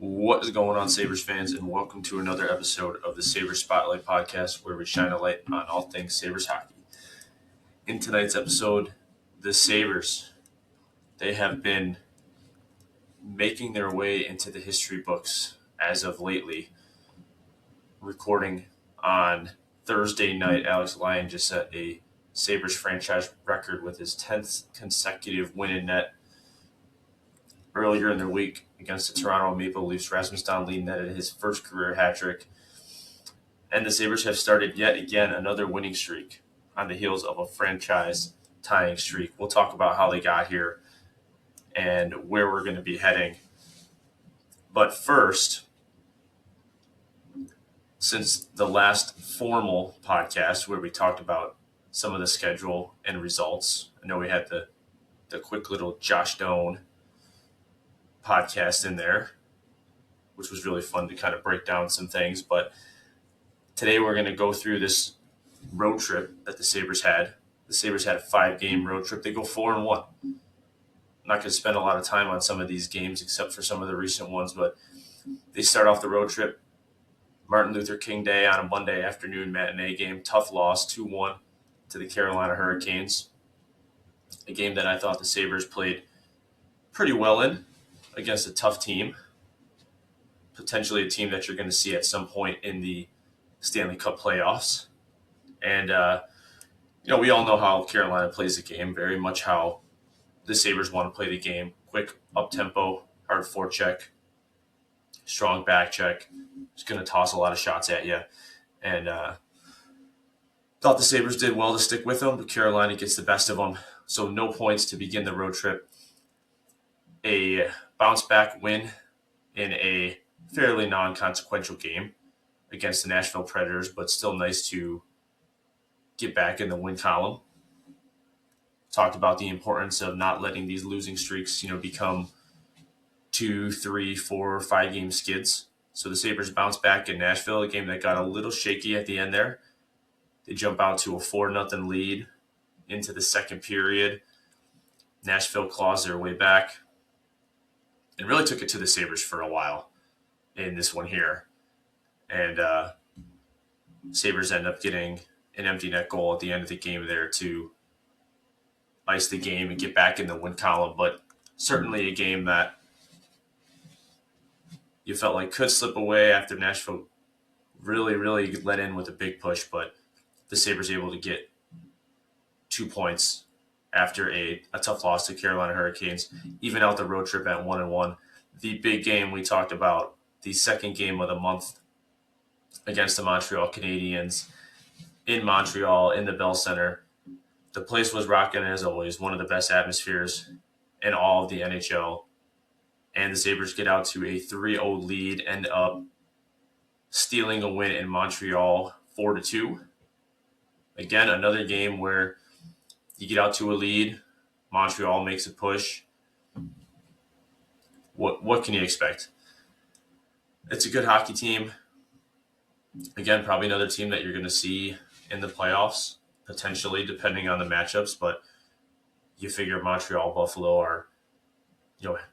What is going on, Sabres fans, and welcome to another episode of the Sabres Spotlight podcast, where we shine a light on all things Sabres hockey. In tonight's episode, the Sabres, they have been making their way into the history books as of lately. Recording on Thursday night, Alex Lyon just set a Sabres franchise record with his 10th consecutive win in net. Earlier in the week against the Toronto Maple Leafs, Rasmus Dahlin netted his first career hat trick. And the Sabres have started yet again another winning streak on the heels of a franchise tying streak. We'll talk about how they got here and where we're going to be heading. But first, since the last formal podcast where we talked about some of the schedule and results, I know we had the quick little Josh Doan podcast in there, which was really fun to kind of break down some things. But today we're going to go through this road trip that the Sabres had. The Sabres had a 5-game road trip. They go 4-1. I'm not going to spend a lot of time on some of these games except for some of the recent ones, but they start off the road trip. Martin Luther King Day on a Monday afternoon matinee game. Tough loss, 2-1 to the Carolina Hurricanes. A game that I thought the Sabres played pretty well in against a tough team. Potentially a team that you're going to see at some point in the Stanley Cup playoffs. And, we all know how Carolina plays the game, very much how the Sabres want to play the game. Quick, up-tempo, hard forecheck, strong back check. Just going to toss a lot of shots at you. And thought the Sabres did well to stick with them, but Carolina gets the best of them. So no points to begin the road trip. A bounce-back win in a fairly non-consequential game against the Nashville Predators, but still nice to get back in the win column. Talked about the importance of not letting these losing streaks, become 2, 3, 4, 5-game skids. So the Sabres bounce back in Nashville, a game that got a little shaky at the end there. They jump out to a 4-0 lead into the second period. Nashville claws their way back and really took it to the Sabres for a while in this one here. And Sabres end up getting an empty net goal at the end of the game there to ice the game and get back in the win column. But certainly a game that you felt like could slip away after Nashville really, really let in with a big push. But the Sabres able to get 2 points after a tough loss to Carolina Hurricanes, even out the road trip at 1-1. The big game we talked about, the second game of the month against the Montreal Canadiens in Montreal in the Bell Center. The place was rocking as always, one of the best atmospheres in all of the NHL. And the Sabres get out to a 3-0 lead, end up stealing a win in Montreal 4-2. Again, another game where you get out to a lead, Montreal makes a push. What can you expect? It's a good hockey team. Again, probably another team that you're going to see in the playoffs, potentially, depending on the matchups. But you figure Montreal, Buffalo are,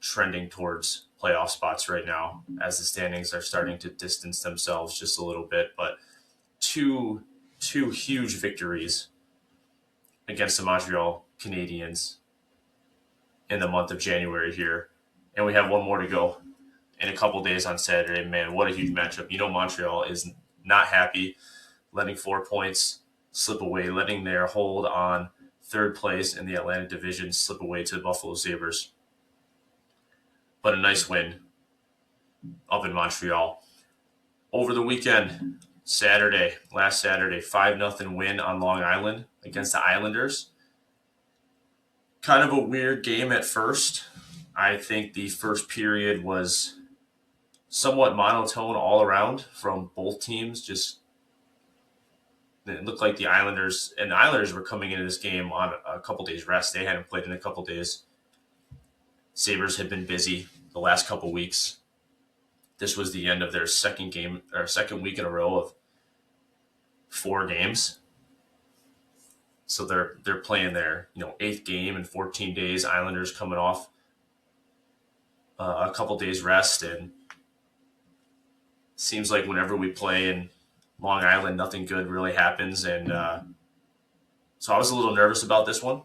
trending towards playoff spots right now as the standings are starting to distance themselves just a little bit. But two huge victories against the Montreal Canadiens in the month of January here. And we have one more to go in a couple days on Saturday. Man, what a huge matchup. Montreal is not happy letting 4 points slip away, letting their hold on third place in the Atlantic Division slip away to the Buffalo Sabres. But a nice win up in Montreal. Over the weekend, last Saturday, 5-0 win on Long Island against the Islanders. Kind of a weird game at first. I think the first period was somewhat monotone all around from both teams. It looked like the Islanders were coming into this game on a couple days rest. They hadn't played in a couple days. Sabres had been busy the last couple weeks. This was the end of their second week in a row of 4 games. So they're playing their 8th game in 14 days. Islanders coming off a couple days rest, and Seems like whenever we play in Long Island, nothing good really happens. And so I was a little nervous about this one,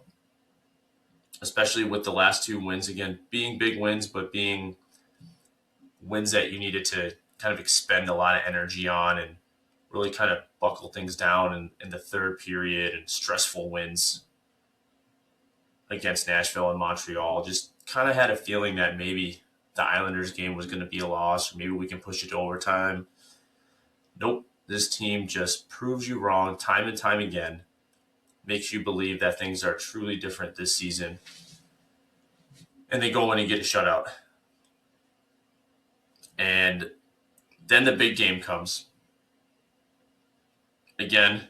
especially with the last two wins, again, being big wins, but being wins that you needed to kind of expend a lot of energy on and really kind of buckle things down in the third period, and stressful wins against Nashville and Montreal. Just kind of had a feeling that maybe the Islanders game was going to be a loss, or maybe we can push it to overtime. Nope. This team just proves you wrong time and time again, makes you believe that things are truly different this season, and they go in and get a shutout. And then the big game comes. Again,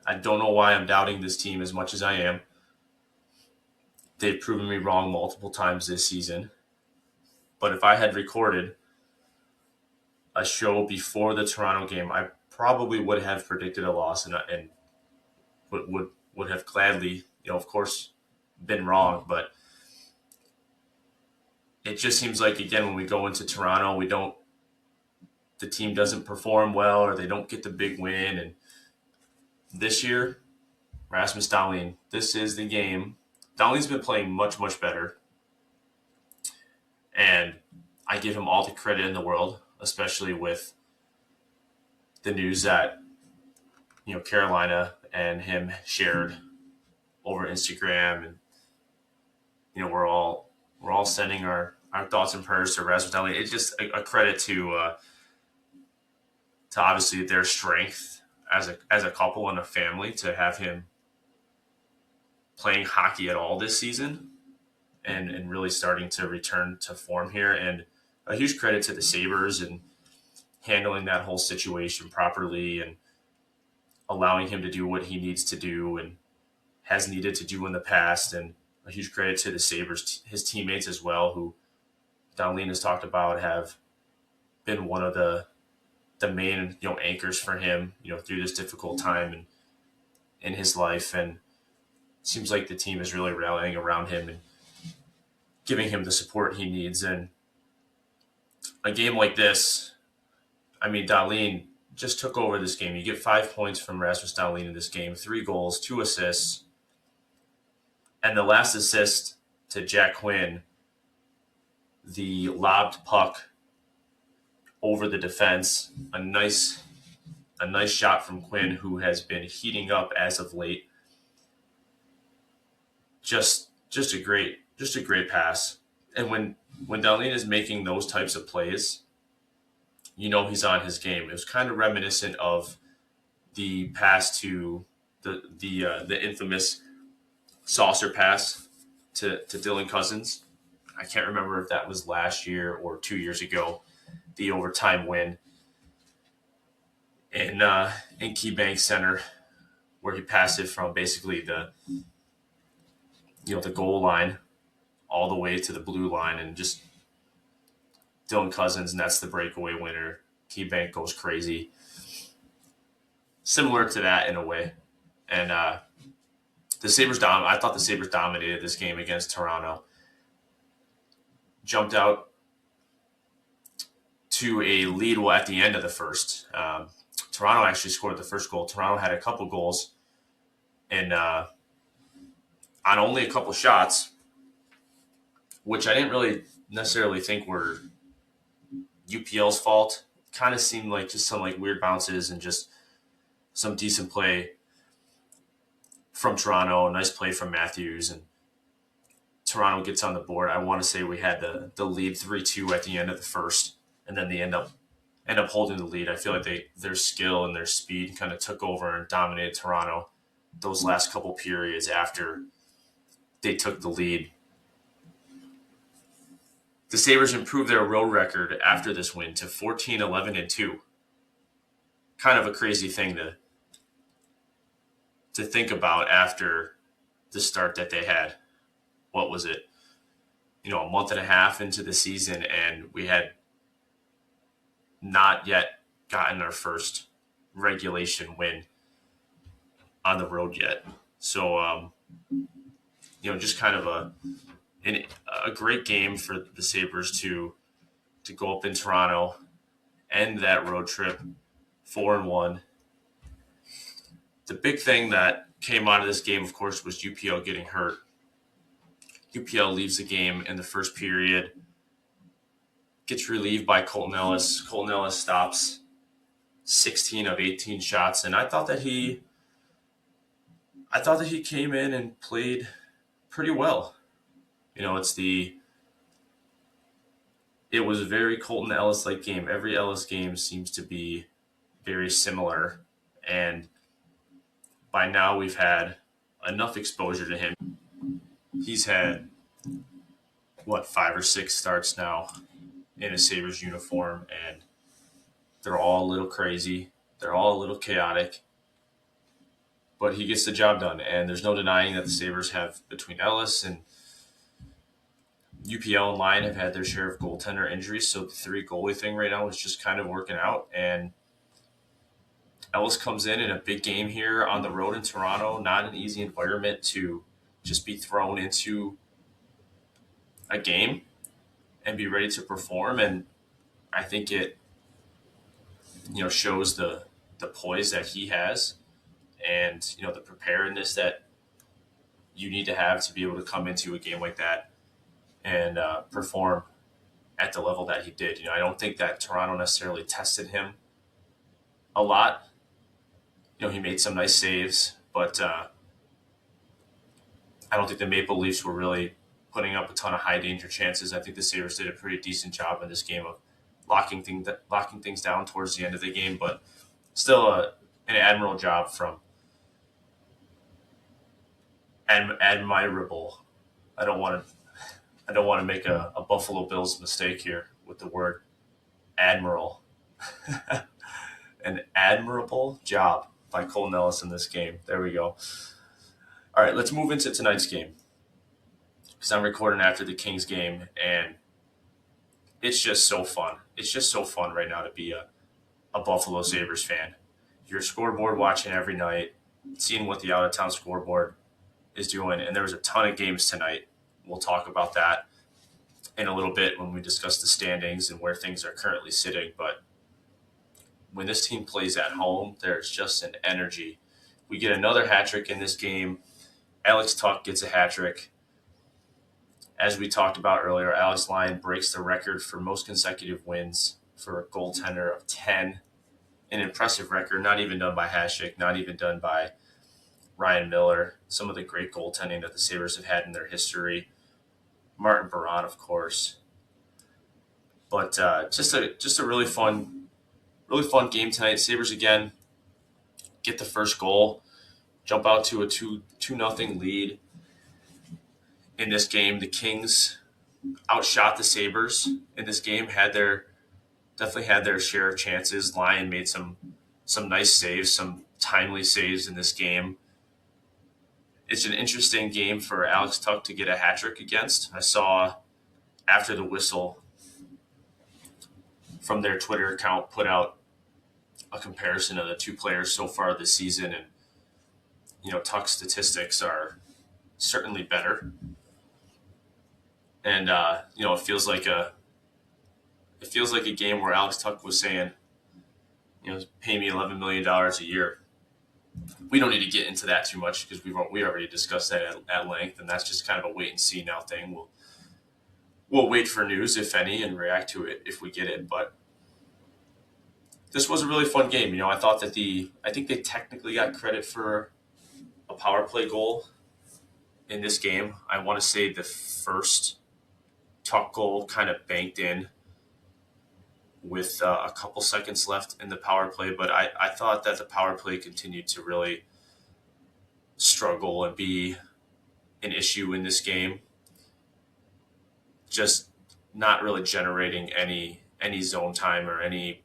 I don't know why I'm doubting this team as much as I am. They've proven me wrong multiple times this season. But if I had recorded a show before the Toronto game, I probably would have predicted a loss and would have gladly, of course, been wrong. But it just seems like, again, when we go into Toronto, the team doesn't perform well, or they don't get the big win. And this year, Rasmus Dahlin, this is the game. Dahlin's been playing much, much better. And I give him all the credit in the world, especially with the news that, Carolina and him shared over Instagram. And, we're all sending our thoughts and prayers to Rasmus Dahlin. It's just a credit to obviously their strength as a couple and a family to have him playing hockey at all this season and really starting to return to form here. And a huge credit to the Sabres and handling that whole situation properly and allowing him to do what he needs to do and has needed to do in the past. And a huge credit to the Sabres, his teammates as well, who Dahlin has talked about have been one of the main anchors for him through this difficult time in his life. And it seems like the team is really rallying around him and giving him the support he needs. And a game like this, I mean, Dahlin just took over this game. You get 5 points from Rasmus Dahlin in this game, 3 goals, 2 assists. And the last assist to Jack Quinn, the lobbed puck over the defense, a nice shot from Quinn, who has been heating up as of late. Just a great pass. And when Dahlin is making those types of plays, he's on his game. It was kind of reminiscent of the pass to the infamous saucer pass to Dylan Cousins. I can't remember if that was last year or 2 years ago, the overtime win in KeyBank Center, where he passed it from basically the goal line all the way to the blue line, and just Dylan Cousins, and that's the breakaway winner. KeyBank goes crazy. Similar to that in a way. And the Sabres I thought the Sabres dominated this game against Toronto. Jumped out to a lead at the end of the first. Toronto actually scored the first goal. Toronto had a couple goals and on only a couple shots, which I didn't really necessarily think were UPL's fault. Kind of seemed like just some weird bounces and just some decent play from Toronto. Nice play from Matthews, and Toronto gets on the board. I want to say we had the lead 3-2 at the end of the first, and then they end up holding the lead. I feel like their skill and their speed kind of took over and dominated Toronto those last couple periods after they took the lead. The Sabres improved their road record after this win to 14-11-2. Kind of a crazy thing to think about after the start that they had. What was it? A month and a half into the season, and we had not yet gotten our first regulation win on the road yet. So, just kind of a great game for the Sabres to go up in Toronto end that road trip 4-1. The big thing that came out of this game, of course, was UPL getting hurt. UPL leaves the game in the first period, gets relieved by Colton Ellis. Colton Ellis stops 16 of 18 shots, and I thought that he came in and played pretty well. It was a very Colton Ellis-like game. Every Ellis game seems to be very similar, and by now we've had enough exposure to him. He's had, 5 or 6 starts now in a Sabres uniform, and they're all a little crazy. They're all a little chaotic, but he gets the job done, and there's no denying that the Sabres have, between Ellis and UPL and Lyon, have had their share of goaltender injuries, so the 3 goalie thing right now is just kind of working out, and Ellis comes in a big game here on the road in Toronto, not an easy environment to just be thrown into a game and be ready to perform, and I think it shows the poise that he has and the preparedness that you need to have to be able to come into a game like that and perform at the level that he did. I don't think that Toronto necessarily tested him a lot. He made some nice saves, but I don't think the Maple Leafs were really putting up a ton of high danger chances. I think the Sabres did a pretty decent job in this game of locking things down towards the end of the game, but still an admirable job from admirable. I don't want to make a Buffalo Bills mistake here with the word admiral. An admirable job by Colton Ellis in this game. There we go. All right, let's move into tonight's game, because I'm recording after the Kings game, and it's just so fun. It's just so fun right now to be a Buffalo Sabres fan. You're scoreboard watching every night, seeing what the out-of-town scoreboard is doing, and there was a ton of games tonight. We'll talk about that in a little bit when we discuss the standings and where things are currently sitting, but when this team plays at home, there's just an energy. We get another hat trick in this game. Alex Tuch gets a hat trick. As we talked about earlier, Alex Lyon breaks the record for most consecutive wins for a goaltender of 10. An impressive record, not even done by Hasek, not even done by Ryan Miller. Some of the great goaltending that the Sabres have had in their history. Martin Baron, of course. But just a really fun game tonight. Sabres again get the first goal, jump out to a 2-0 lead. In this game, the Kings outshot the Sabres in this game, definitely had their share of chances. Lyon made some nice saves, some timely saves in this game. It's an interesting game for Alex Tuch to get a hat trick against. I saw after the whistle from their Twitter account put out a comparison of the 2 players so far this season, and Tuch's statistics are certainly better. And it feels like a game where Alex Tuch was saying, pay me $11 million a year. We don't need to get into that too much because we already discussed that at length, and that's just kind of a wait and see now thing. We'll wait for news, if any, and react to it if we get it. But this was a really fun game. I thought that I think they technically got credit for a power play goal in this game. I want to say the first Tuch goal kind of banked in with a couple seconds left in the power play, but I thought that the power play continued to really struggle and be an issue in this game. Just not really generating any zone time or any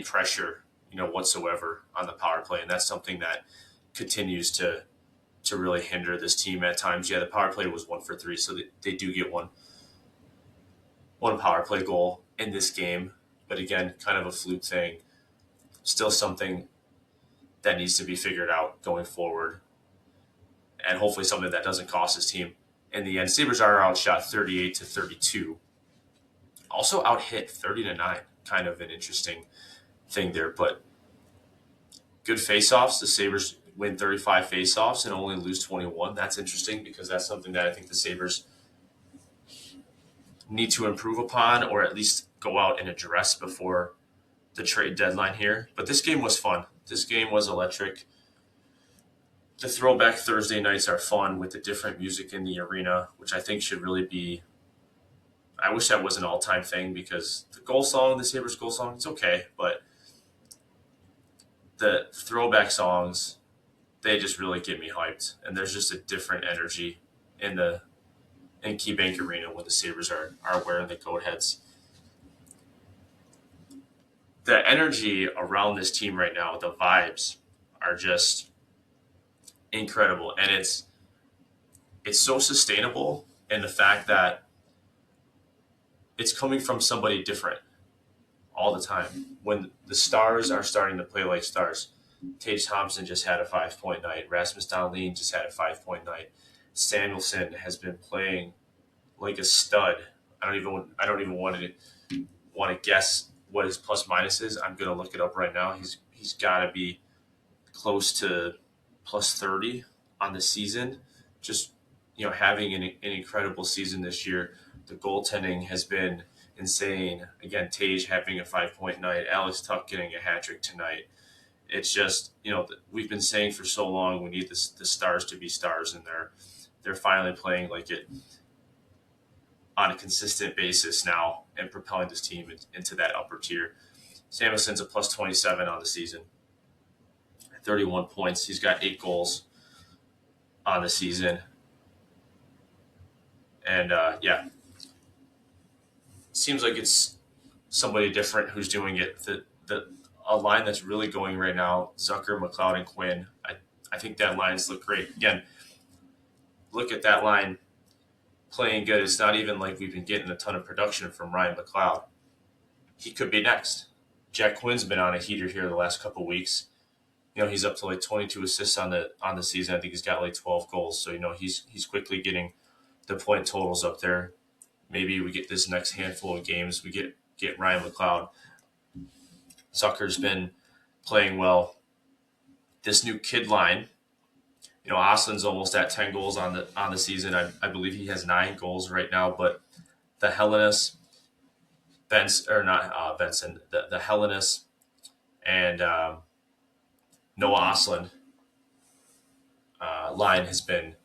pressure, whatsoever on the power play, and that's something that continues to really hinder this team at times. Yeah, the power play was 1 for 3, so they do get one power play goal in this game. But again, kind of a fluke thing. Still something that needs to be figured out going forward. And hopefully something that doesn't cost his team. In the end, Sabres are outshot 38-32. Also out-hit 30-9. kind of an interesting thing there. But good face-offs. The Sabres win 35 face-offs and only lose 21. That's interesting because that's something that I think the Sabres need to improve upon, or at least go out and address before the trade deadline here. But this game was fun. This game was electric. The throwback Thursday nights are fun with the different music in the arena, which I think should really be. I wish that was an all-time thing because the goal song, the Sabres goal song, it's okay, but the throwback songs, they just really get me hyped. And there's just a different energy in KeyBank Arena when the Sabres are wearing the coat heads. The energy around this team right now, the vibes are just incredible. And it's so sustainable in the fact that it's coming from somebody different all the time. When the stars are starting to play like stars, Tage Thompson just had a 5-point night. Rasmus Dahlin just had a 5-point night. Samuelsson has been playing like a stud. I don't even want to guess what his plus minus is. I'm gonna look it up right now. He's got to be close to plus 30 on the season. Just having an incredible season this year. The goaltending has been insane. Again, Tage having a 5-point night. Alex Tuch getting a hat trick tonight. It's just we've been saying for so long we need the stars to be stars, and they're finally playing like it on a consistent basis now and propelling this team into that upper tier. Samuelson's a plus 27 on the season, 31 points. He's got 8 goals on the season. And seems like it's somebody different who's doing it. A line that's really going right now, Zucker, McLeod, and Quinn. I think that lines look great. Again, look at that line playing good. It's not even like we've been getting a ton of production from Ryan McLeod. He could be next. Jack Quinn's been on a heater here the last couple of weeks. He's up to like 22 assists on the season. I think he's got like 12 goals. So he's quickly getting the point totals up there. Maybe we get this next handful of games, we get Ryan McLeod. Zucker's been playing well. This new kid line, Oslin's almost at 10 goals on the season. I believe he has 9 goals right now. But the Hellenis, the Hellenis and Noah Oslin line has been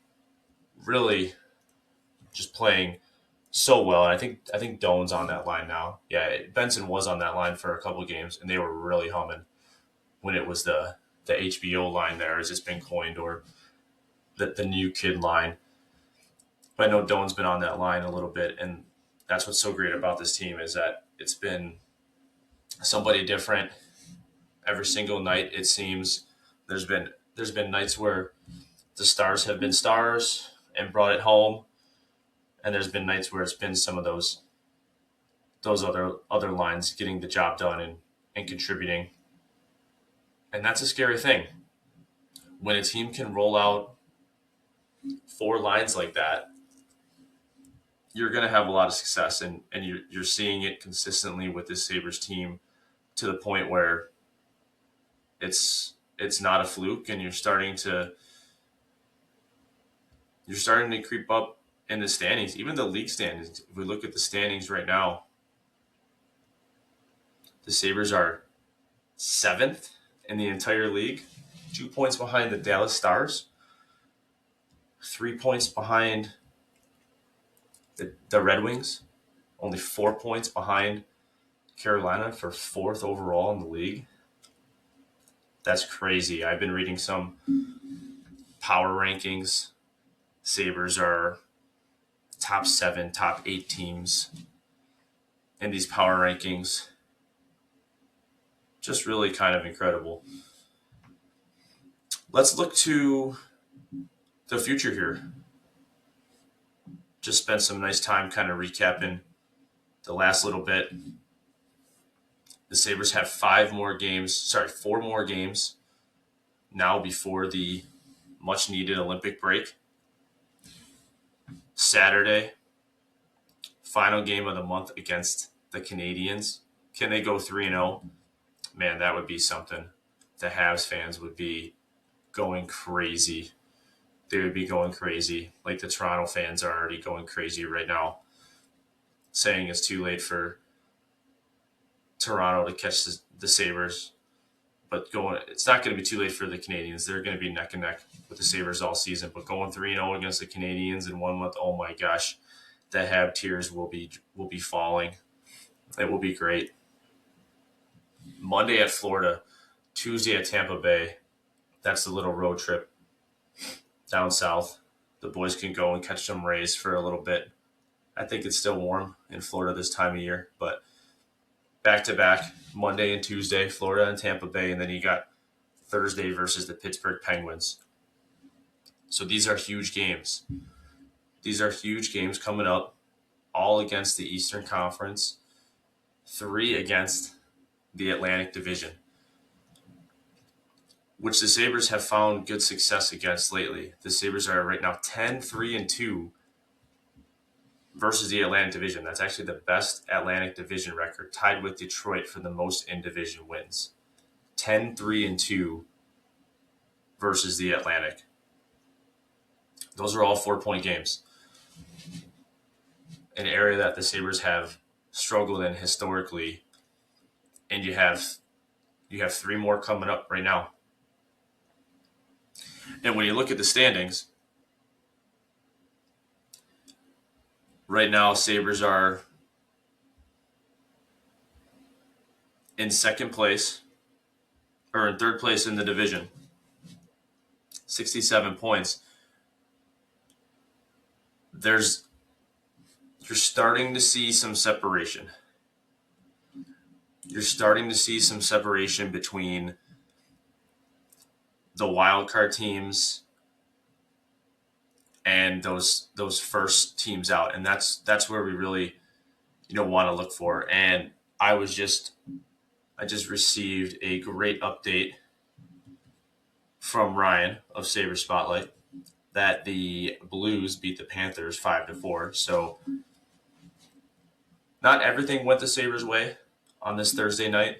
really just playing so well. And I think Doan's on that line now. Yeah, Benson was on that line for a couple of games, and they were really humming when it was the HBO line there, as it's been coined, or the new kid line. But I know Doan's been on that line a little bit, and that's what's so great about this team is that it's been somebody different every single night. It seems there's been nights where the stars have been stars and brought it home, and there's been nights where it's been some of those other lines getting the job done and contributing. And that's a scary thing. When a team can roll out 4 lines like that, you're going to have a lot of success, and you're seeing it consistently with this Sabres team to the point where it's not a fluke, and you're starting to creep up in the standings, even the league standings. If we look at the standings right now, the Sabres are 7th in the entire league, 2 points behind the Dallas Stars, 3 points behind the Red Wings, only 4 points behind Carolina for 4th overall in the league. That's crazy. I've been reading some power rankings. Sabres are top 7, top 8 teams in these power rankings. Just really kind of incredible. Let's look to the future here. Just spent some nice time kind of recapping the last little bit. The Sabres have 4 more games now before the much-needed Olympic break. Saturday, final game of the month against the Canadiens Can they go 3-0? Man, that would be something. The Habs fans would be going crazy. They would be going crazy. Like the Toronto fans are already going crazy right now, saying it's too late for Toronto to catch the Sabres. But it's not going to be too late for the Canadians. They're going to be neck and neck with the Sabres all season. But going 3-0 against the Canadians in 1 month, oh my gosh, the Hab tears will be falling. It will be great. Monday at Florida, Tuesday at Tampa Bay. That's the little road trip down south. The boys can go and catch some rays for a little bit. I think it's still warm in Florida this time of year, but back-to-back, Monday and Tuesday, Florida and Tampa Bay, and then you got Thursday versus the Pittsburgh Penguins. So these are huge games. These are huge games coming up, all against the Eastern Conference, 3 against the Atlantic Division, which the Sabres have found good success against lately. The Sabres are right now 10-3-2 versus the Atlantic Division. That's actually the best Atlantic Division record, tied with Detroit for the most in-division wins. 10-3-2 versus the Atlantic. Those are all 4-point games. An area that the Sabres have struggled in historically, and you have 3 more coming up right now. And when you look at the standings, right now Sabres are in second place, or in third place in the division, 67 points. You're starting to see some separation. You're starting to see some separation between the wild card teams and those first teams out, and that's where we really want to look for. And I just received a great update from Ryan of Sabres Spotlight that the Blues beat the Panthers 5-4. So not everything went the Sabres' way on this Thursday night.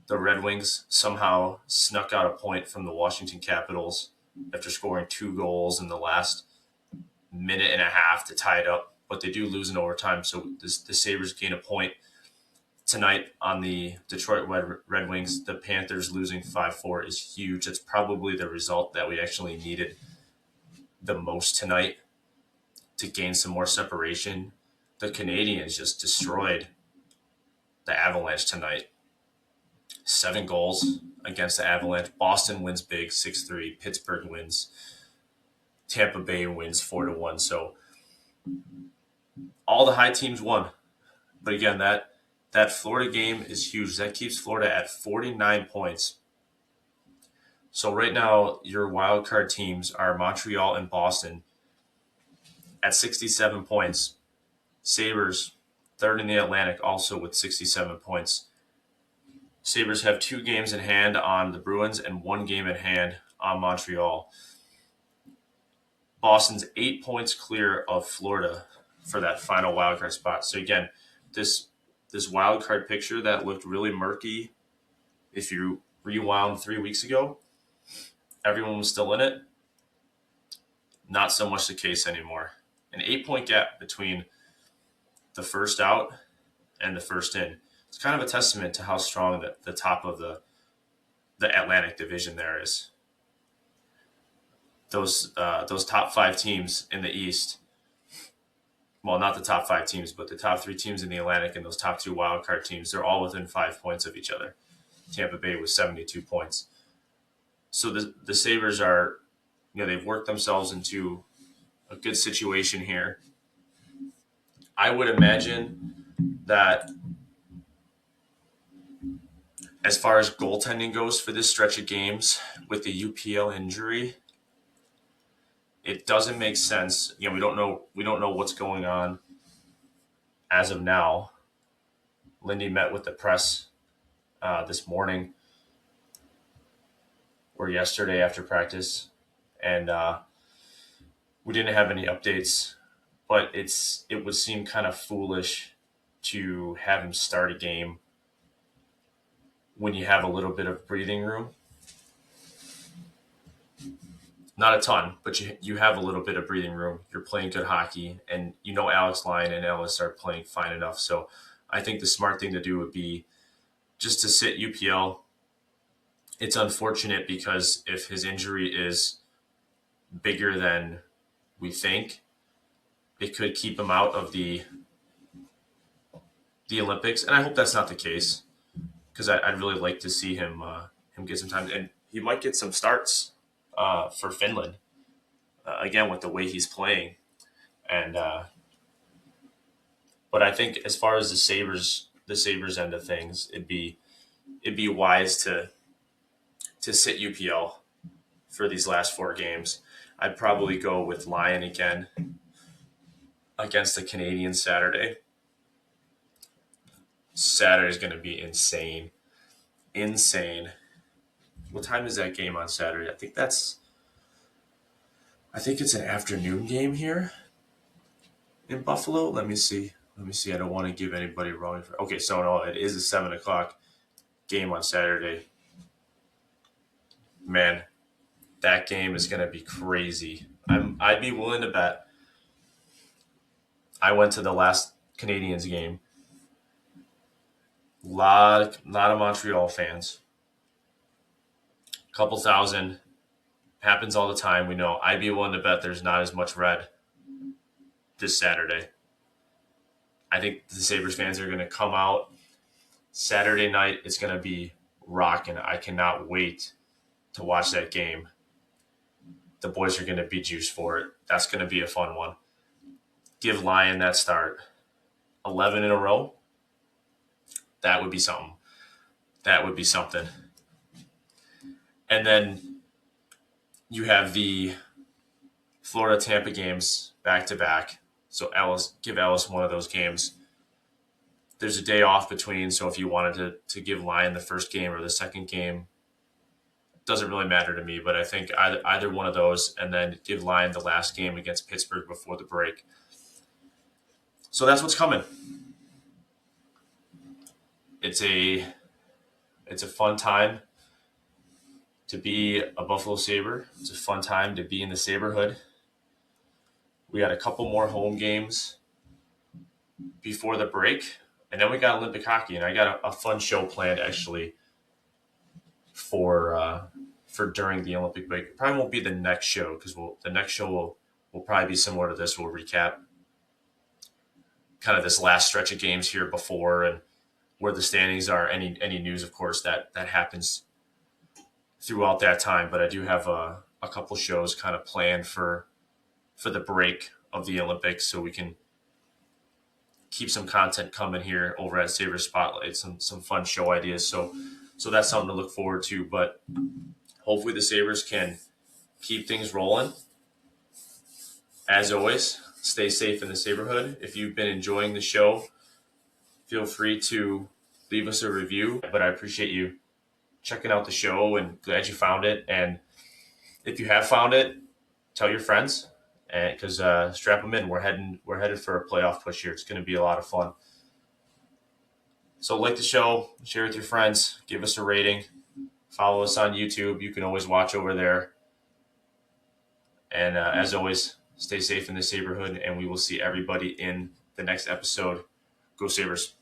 The Red Wings somehow snuck out a point from the Washington Capitals after scoring 2 goals in the last minute and a half to tie it up. But they do lose in overtime, so the Sabres gain a point tonight on the Detroit Red Wings. The Panthers losing 5-4 is huge. It's probably the result that we actually needed the most tonight to gain some more separation. The Canadians just destroyed the Avalanche tonight. 7 goals against the Avalanche. Boston wins big, 6-3. Pittsburgh wins. Tampa Bay wins 4-1. So all the high teams won. But again, that Florida game is huge. That keeps Florida at 49 points. So right now, your wild card teams are Montreal and Boston at 67 points. Sabres, third in the Atlantic, also with 67 points. Sabres have 2 games in hand on the Bruins and 1 game in hand on Montreal. Boston's 8 points clear of Florida for that final wildcard spot. So again, this wildcard picture that looked really murky if you rewound 3 weeks ago, everyone was still in it. Not so much the case anymore. An 8-point gap between the first out and the first in. It's kind of a testament to how strong the top of the Atlantic Division there is. Those top 5 teams in the East, well, not the top 5 teams, but the top 3 teams in the Atlantic and those top 2 wildcard teams, they're all within 5 points of each other. Tampa Bay with 72 points. So the Sabres are, they've worked themselves into a good situation here. I would imagine that as far as goaltending goes for this stretch of games with the UPL injury, it doesn't make sense. We don't know what's going on as of now. Lindy met with the press this morning or yesterday after practice, and we didn't have any updates. But it would seem kind of foolish to have him start a game when you have a little bit of breathing room. Not a ton, but you have a little bit of breathing room. You're playing good hockey, and Alex Lyon and Ellis are playing fine enough. So I think the smart thing to do would be just to sit UPL. It's unfortunate because if his injury is bigger than we think, it could keep him out of the Olympics, and I hope that's not the case because I'd really like to see him get some time, and he might get some starts for Finland again with the way he's playing, and but I think as far as the Sabres end of things, it'd be wise to sit UPL for these last 4 games. I'd probably go with Lyon again against the Canadiens Saturday. Saturday is going to be insane. What time is that game on Saturday? I think it's an afternoon game here in Buffalo. Let me see. I don't want to give anybody wrong. Okay, so no, it is a 7:00 game on Saturday. Man, that game is going to be crazy. I'd be willing to bet. I went to the last Canadiens game. Lot of Montreal fans. Couple thousand. Happens all the time. We know. I'd be willing to bet there's not as much red this Saturday. I think the Sabres fans are going to come out Saturday night. It's going to be rocking. I cannot wait to watch that game. The boys are going to be juiced for it. That's going to be a fun one. Give Lyon that start. 11 in a row. That would be something. And then you have the Florida-Tampa games back-to-back. So give Ellis one of those games. There's a day off between, so if you wanted to give Lyon the first game or the second game, it doesn't really matter to me, but I think either one of those, and then give Lyon the last game against Pittsburgh before the break. So that's what's coming. It's a fun time to be a Buffalo Sabre. It's a fun time to be in the Sabrehood. We got a couple more home games before the break, and then we got Olympic hockey, and I got a fun show planned actually for during the Olympic break. It probably won't be the next show because the next show will probably be similar to this. We'll recap kind of this last stretch of games here before and where the standings are. Any news, of course, that happens throughout that time. But I do have a couple shows kind of planned for the break of the Olympics, so we can keep some content coming here over at Sabres Spotlight, some fun show ideas. So that's something to look forward to. But hopefully the Sabres can keep things rolling. As always, stay safe in the Sabrehood. If you've been enjoying the show, feel free to leave us a review. But I appreciate you checking out the show and glad you found it. And if you have found it, tell your friends, and because strap them in. We're headed for a playoff push here. It's going to be a lot of fun. So like the show, share with your friends, give us a rating, follow us on YouTube. You can always watch over there. And as always, stay safe in the Sabrehood, and we will see everybody in the next episode. Go Sabres.